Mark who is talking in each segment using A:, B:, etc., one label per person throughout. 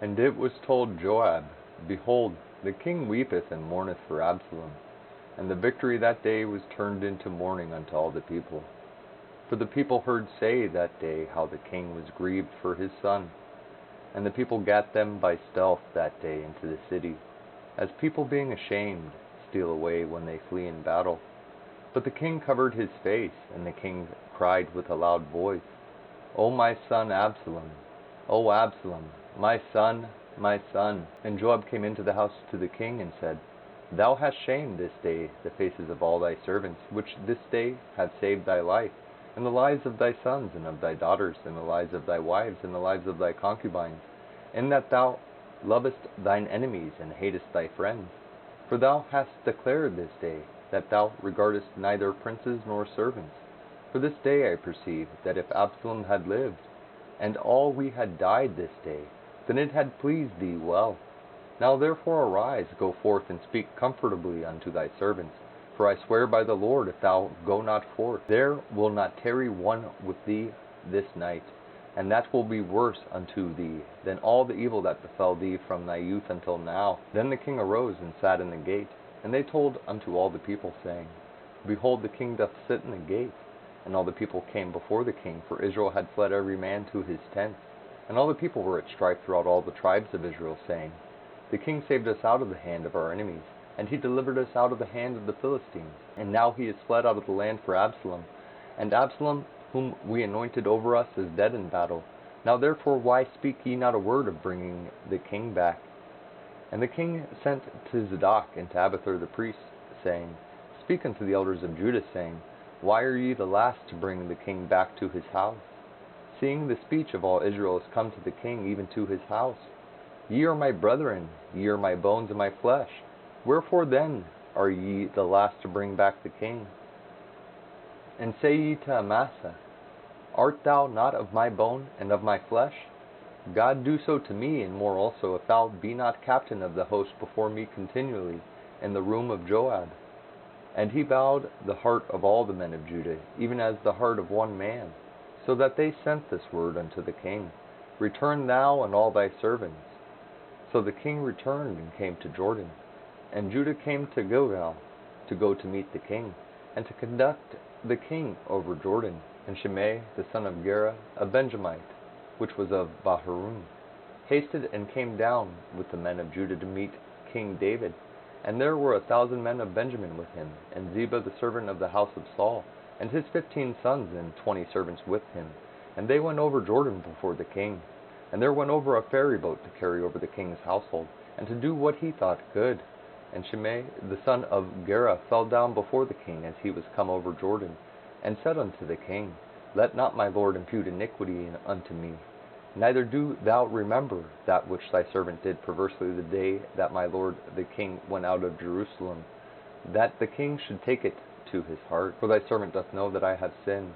A: And it was told Joab, Behold, the king weepeth and mourneth for Absalom. And the victory that day was turned into mourning unto all the people. For the people heard say that day how the king was grieved for his son. And the people gat them by stealth that day into the city, as people being ashamed steal away when they flee in battle. But the king covered his face, and the king cried with a loud voice, O my son Absalom! O Absalom! My son! My son! And Joab came into the house to the king, and said, Thou hast shamed this day the faces of all thy servants, which this day have saved thy life, and the lives of thy sons and of thy daughters, and the lives of thy wives, and the lives of thy concubines, in that thou lovest thine enemies, and hatest thy friends. For thou hast declared this day that thou regardest neither princes nor servants. For this day I perceive that if Absalom had lived, and all we had died this day, then it had pleased thee well. Now therefore arise, go forth, and speak comfortably unto thy servants. For I swear by the Lord, if thou go not forth, there will not tarry one with thee this night, and that will be worse unto thee than all the evil that befell thee from thy youth until now. Then the king arose and sat in the gate, and they told unto all the people, saying, Behold, the king doth sit in the gate. And all the people came before the king, for Israel had fled every man to his tent. And all the people were at strife throughout all the tribes of Israel, saying, The king saved us out of the hand of our enemies, and he delivered us out of the hand of the Philistines. And now he is fled out of the land for Absalom. And Absalom, whom we anointed over us, is dead in battle. Now therefore why speak ye not a word of bringing the king back? And the king sent to Zadok and to Abiathar the priests, saying, Speak unto the elders of Judah, saying, Why are ye the last to bring the king back to his house? Seeing the speech of all Israel is come to the king, even to his house. Ye are my brethren, ye are my bones and my flesh. Wherefore then are ye the last to bring back the king? And say ye to Amasa, Art thou not of my bone and of my flesh? God do so to me, and more also, if thou be not captain of the host before me continually in the room of Joab. And he bowed the heart of all the men of Judah, even as the heart of one man, so that they sent this word unto the king, Return thou and all thy servants. So the king returned and came to Jordan. And Judah came to Gilgal to go to meet the king, and to conduct the king over Jordan. And Shimei, the son of Gera, a Benjamite, which was of Bahurim, hasted and came down with the men of Judah to meet King David. And there were 1,000 men of Benjamin with him, and Ziba the servant of the house of Saul, and his 15 sons and 20 servants with him. And they went over Jordan before the king. And there went over a ferry boat to carry over the king's household, and to do what he thought good. And Shimei the son of Gera fell down before the king as he was come over Jordan, and said unto the king, Let not my lord impute iniquity unto me, neither do thou remember that which thy servant did perversely the day that my lord the king went out of Jerusalem, that the king should take it to his heart. For thy servant doth know that I have sinned.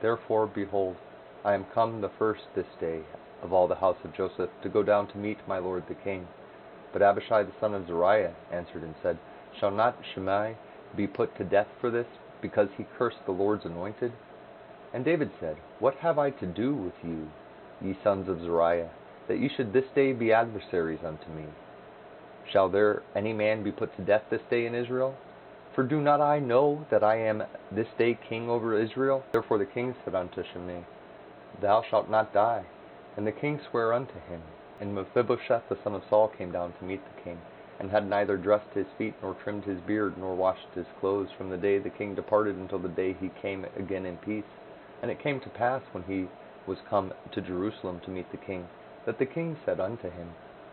A: Therefore, behold, I am come the first this day of all the house of Joseph to go down to meet my lord the king. But Abishai the son of Zeruiah answered and said, Shall not Shimei be put to death for this, because he cursed the Lord's anointed? And David said, What have I to do with you, ye sons of Zeruiah, that ye should this day be adversaries unto me? Shall there any man be put to death this day in Israel? For do not I know that I am this day king over Israel? Therefore the king said unto Shimei, Thou shalt not die. And the king sware unto him. And Mephibosheth the son of Saul came down to meet the king, and had neither dressed his feet, nor trimmed his beard, nor washed his clothes, from the day the king departed until the day he came again in peace. And it came to pass, when he was come to Jerusalem to meet the king, that the king said unto him,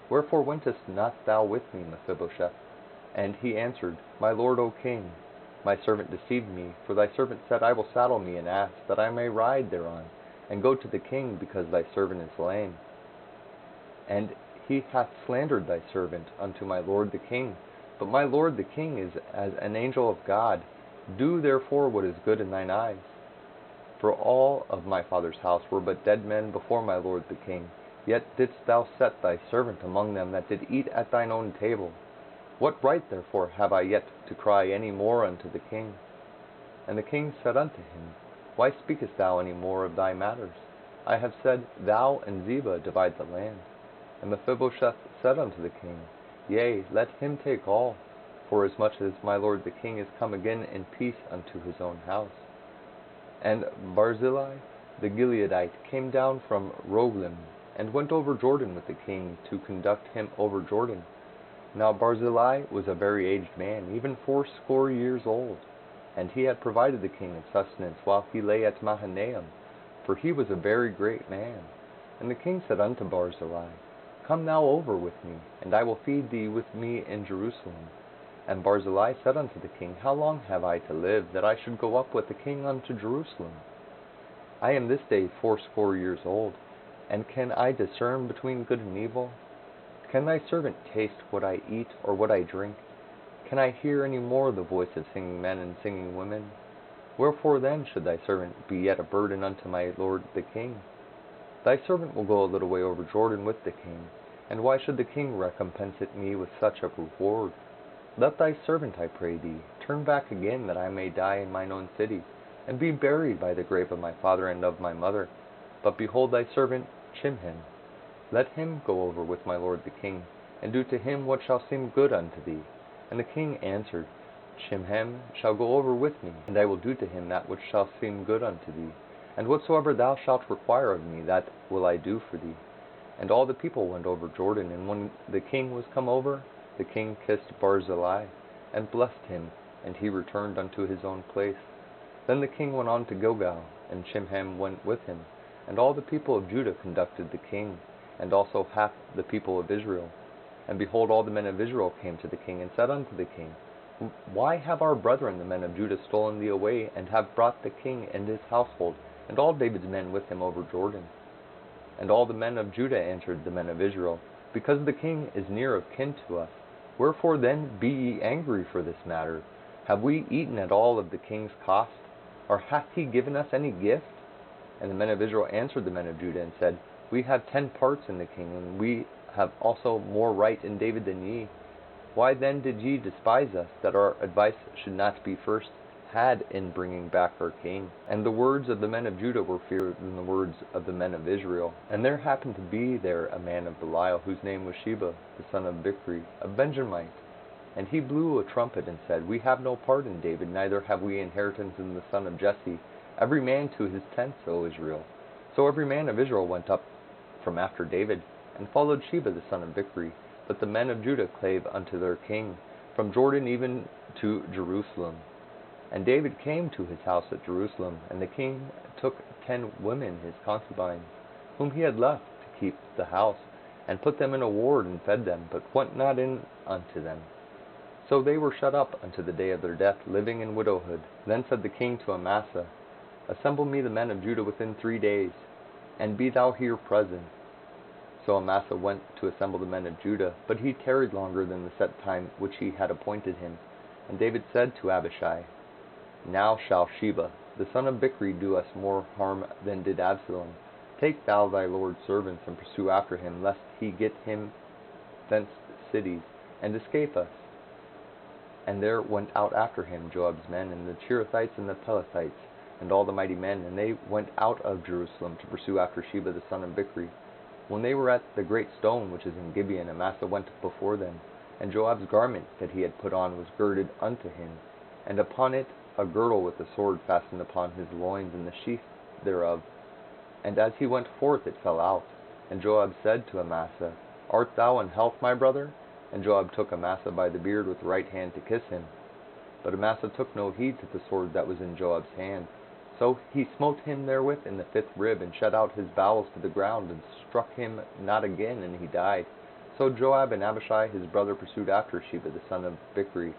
A: Wherefore wentest not thou with me, Mephibosheth? And he answered, My lord, O king, my servant deceived me, for thy servant said, I will saddle me an ass, that I may ride thereon, and go to the king, because thy servant is lame. And he hath slandered thy servant unto my lord the king. But my lord the king is as an angel of God. Do therefore what is good in thine eyes. For all of my father's house were but dead men before my lord the king. Yet didst thou set thy servant among them that did eat at thine own table. What right therefore have I yet to cry any more unto the king? And the king said unto him, Why speakest thou any more of thy matters? I have said, Thou and Ziba divide the land. And Mephibosheth said unto the king, Yea, let him take all, forasmuch as my lord the king is come again in peace unto his own house. And Barzillai the Gileadite came down from Rogelim, and went over Jordan with the king, to conduct him over Jordan. Now Barzillai was a very aged man, even 80 years old, and he had provided the king in sustenance while he lay at Mahanaim, for he was a very great man. And the king said unto Barzillai, Come now over with me, and I will feed thee with me in Jerusalem. And Barzillai said unto the king, How long have I to live, that I should go up with the king unto Jerusalem? I am this day 80 years old, and can I discern between good and evil? Can thy servant taste what I eat, or what I drink? Can I hear any more the voice of singing men and singing women? Wherefore then should thy servant be yet a burden unto my lord the king? Thy servant will go a little way over Jordan with the king, and why should the king recompense it me with such a reward? Let thy servant, I pray thee, turn back again, that I may die in mine own city, and be buried by the grave of my father and of my mother. But behold thy servant Chimham. Let him go over with my lord the king, and do to him what shall seem good unto thee. And the king answered, Chimham shall go over with me, and I will do to him that which shall seem good unto thee. And whatsoever thou shalt require of me, that will I do for thee. And all the people went over Jordan, and when the king was come over, the king kissed Barzillai, and blessed him, and he returned unto his own place. Then the king went on to Gilgal, and Chimham went with him. And all the people of Judah conducted the king, and also half the people of Israel. And behold, all the men of Israel came to the king, and said unto the king, Why have our brethren the men of Judah stolen thee away, and have brought the king and his household, and all David's men with him over Jordan? And all the men of Judah answered the men of Israel, Because the king is near of kin to us. Wherefore then be ye angry for this matter? Have we eaten at all of the king's cost? Or hath he given us any gift? And the men of Israel answered the men of Judah, and said, We have 10 parts in the king, and we have also more right in David than ye. Why then did ye despise us, that our advice should not be first had in bringing back our king? And the words of the men of Judah were fearer than the words of the men of Israel. And there happened to be there a man of Belial, whose name was Sheba, the son of Bichri, a Benjamite. And he blew a trumpet, and said, We have no part in David, neither have we inheritance in the son of Jesse. Every man to his tents, O Israel. So every man of Israel went up from after David, and followed Sheba the son of Bichri. But the men of Judah clave unto their king, from Jordan even to Jerusalem. And David came to his house at Jerusalem, and the king took 10 women, his concubines, whom he had left to keep the house, and put them in a ward, and fed them, but went not in unto them. So they were shut up unto the day of their death, living in widowhood. Then said the king to Amasa, Assemble me the men of Judah within 3 days, and be thou here present. So Amasa went to assemble the men of Judah, but he tarried longer than the set time which he had appointed him. And David said to Abishai, Now shall Sheba, the son of Bichri, do us more harm than did Absalom. Take thou thy lord's servants, and pursue after him, lest he get him thence cities, and escape us. And there went out after him Joab's men, and the Cherethites and the Pelethites, and all the mighty men, and they went out of Jerusalem to pursue after Sheba the son of Bichri. When they were at the great stone which is in Gibeon, Amasa went before them, and Joab's garment that he had put on was girded unto him, and upon it a girdle with a sword fastened upon his loins, and the sheath thereof. And as he went forth it fell out. And Joab said to Amasa, Art thou in health, my brother? And Joab took Amasa by the beard with the right hand to kiss him. But Amasa took no heed to the sword that was in Joab's hand. So he smote him therewith in the 5th rib, and shut out his bowels to the ground, and struck him not again, and he died. So Joab and Abishai his brother pursued after Sheba the son of Bichri.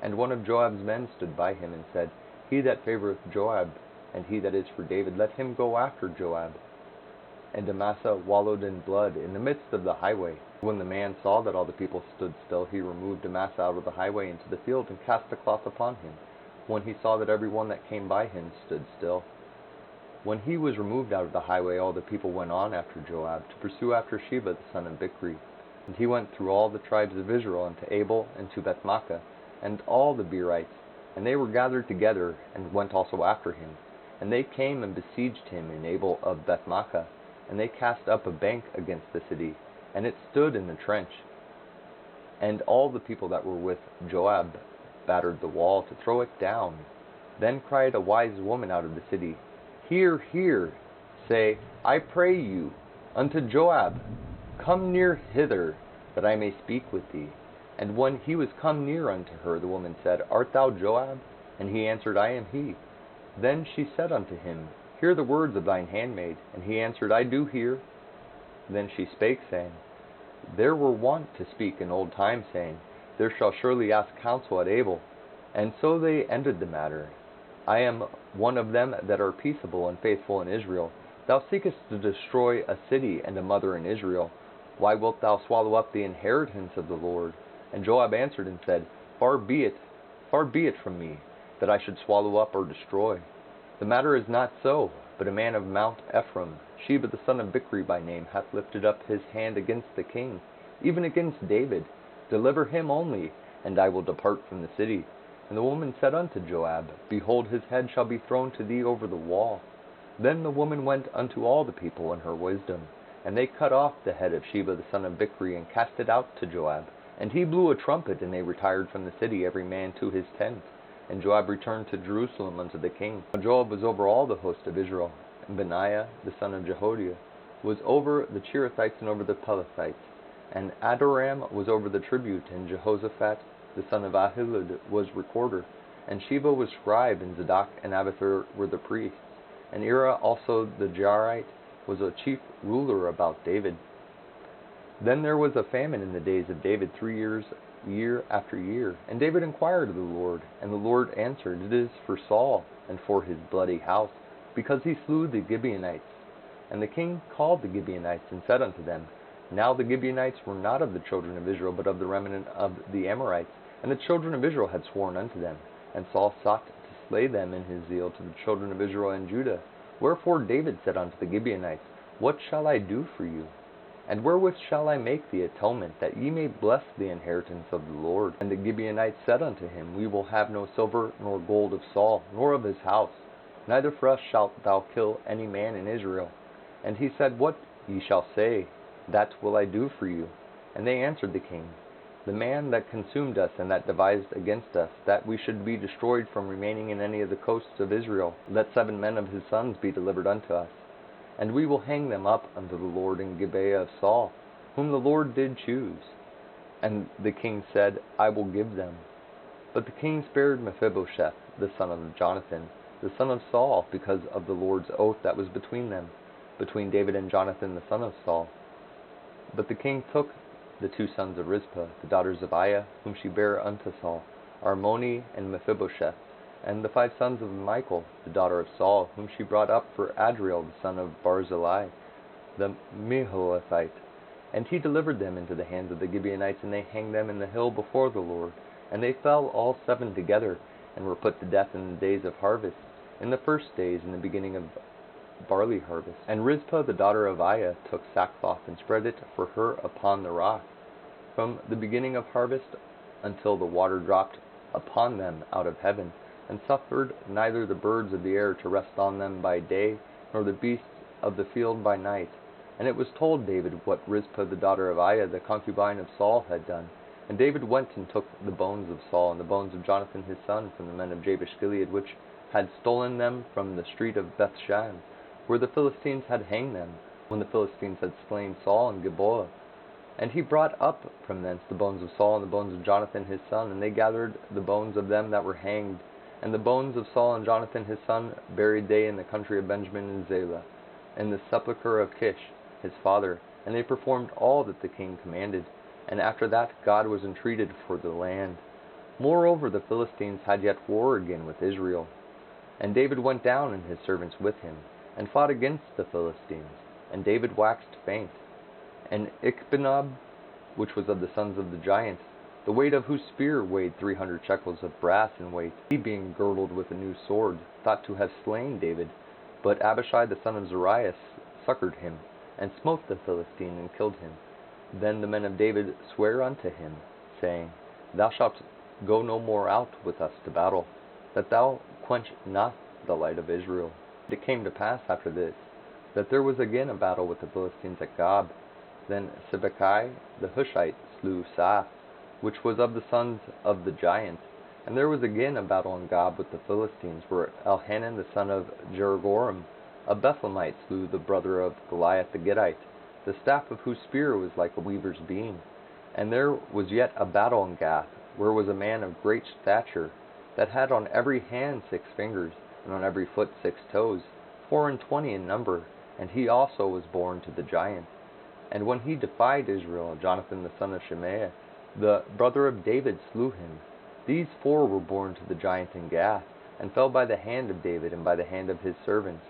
A: And one of Joab's men stood by him, and said, He that favoureth Joab, and he that is for David, let him go after Joab. And Amasa wallowed in blood in the midst of the highway. When the man saw that all the people stood still, he removed Amasa out of the highway into the field, and cast a cloth upon him, when he saw that every one that came by him stood still. When he was removed out of the highway, all the people went on after Joab, to pursue after Sheba the son of Bichri. And he went through all the tribes of Israel unto Abel and to Bethmaachah, and all the Berites, and they were gathered together, and went also after him. And they came and besieged him in Abel of Bethmaachah, and they cast up a bank against the city, and it stood in the trench. And all the people that were with Joab battered the wall to throw it down. Then cried a wise woman out of the city, Hear, hear, say, I pray you, unto Joab, Come near hither, that I may speak with thee. And when he was come near unto her, the woman said, Art thou Joab? And he answered, I am he. Then she said unto him, Hear the words of thine handmaid. And he answered, I do hear. Then she spake, saying, There were wont to speak in old time, saying, There shall surely ask counsel at Abel. And so they ended the matter. I am one of them that are peaceable and faithful in Israel. Thou seekest to destroy a city and a mother in Israel. Why wilt thou swallow up the inheritance of the Lord? And Joab answered and said, Far be it from me, that I should swallow up or destroy. The matter is not so, but a man of Mount Ephraim, Sheba the son of Bichri by name, hath lifted up his hand against the king, even against David. Deliver him only, and I will depart from the city. And the woman said unto Joab, Behold, his head shall be thrown to thee over the wall. Then the woman went unto all the people in her wisdom, and they cut off the head of Sheba the son of Bichri, and cast it out to Joab. And he blew a trumpet, and they retired from the city, every man to his tent. And Joab returned to Jerusalem unto the king. Now Joab was over all the host of Israel, and Benaiah the son of Jehoiada was over the Cherethites and over the Pelethites. And Adoram was over the tribute, and Jehoshaphat the son of Ahilud was recorder. And Sheba was scribe, and Zadok and Abiathar were the priests. And Ira also the Jairite was a chief ruler about David. Then there was a famine in the days of David 3 years, year after year. And David inquired of the Lord, and the Lord answered, It is for Saul, and for his bloody house, because he slew the Gibeonites. And the king called the Gibeonites, and said unto them, Now the Gibeonites were not of the children of Israel, but of the remnant of the Amorites. And the children of Israel had sworn unto them. And Saul sought to slay them in his zeal to the children of Israel and Judah. Wherefore David said unto the Gibeonites, What shall I do for you? And wherewith shall I make the atonement, that ye may bless the inheritance of the Lord? And the Gibeonites said unto him, We will have no silver nor gold of Saul, nor of his house. Neither for us shalt thou kill any man in Israel. And he said, What ye shall say, that will I do for you. And they answered the king, The man that consumed us, and that devised against us, that we should be destroyed from remaining in any of the coasts of Israel, let 7 men of his sons be delivered unto us. And we will hang them up unto the Lord in Gibeah of Saul, whom the Lord did choose. And the king said, I will give them. But the king spared Mephibosheth, the son of Jonathan, the son of Saul, because of the Lord's oath that was between them, between David and Jonathan the son of Saul. But the king took the 2 sons of Rizpah, the daughters of Aiah, whom she bare unto Saul, Armoni and Mephibosheth, and the 5 sons of Michal, the daughter of Saul, whom she brought up for Adriel, the son of Barzillai, the Meholathite. And he delivered them into the hands of the Gibeonites, and they hanged them in the hill before the Lord. And they fell all 7 together, and were put to death in the days of harvest, in the first days, in the beginning of barley harvest. And Rizpah, the daughter of Aiah, took sackcloth, and spread it for her upon the rock, from the beginning of harvest until the water dropped upon them out of heaven, and suffered neither the birds of the air to rest on them by day, nor the beasts of the field by night. And it was told David what Rizpah the daughter of Aiah, the concubine of Saul, had done. And David went and took the bones of Saul, and the bones of Jonathan his son, from the men of Jabesh Gilead, which had stolen them from the street of Bethshan, where the Philistines had hanged them, when the Philistines had slain Saul in Gilboa. And he brought up from thence the bones of Saul and the bones of Jonathan his son, and they gathered the bones of them that were hanged. And the bones of Saul and Jonathan his son buried they in the country of Benjamin and Zelah, in the sepulchre of Kish his father. And they performed all that the king commanded. And after that God was entreated for the land. Moreover, the Philistines had yet war again with Israel. And David went down, and his servants with him, and fought against the Philistines. And David waxed faint. And Ichbenob, which was of the sons of the giants, the weight of whose spear weighed 300 shekels of brass in weight, he being girdled with a new sword, thought to have slain David. But Abishai the son of Zeruiah succored him, and smote the Philistine, and killed him. Then the men of David sware unto him, saying, Thou shalt go no more out with us to battle, that thou quench not the light of Israel. It came to pass after this, that there was again a battle with the Philistines at Gob. Then Sibbecai the Hushite slew Saph, which was of the sons of the giants. And there was again a battle in Gob with the Philistines, where Elhanan the son of Jeroboam, a Bethlehemite, slew the brother of Goliath the Gittite, the staff of whose spear was like a weaver's beam. And there was yet a battle in Gath, where was a man of great stature, that had on every hand 6 fingers, and on every foot 6 toes, 24 in number, and he also was born to the giant. And when he defied Israel, Jonathan the son of Shimea, the brother of David, slew him. These 4 were born to the giant in Gath, and fell by the hand of David and by the hand of his servants.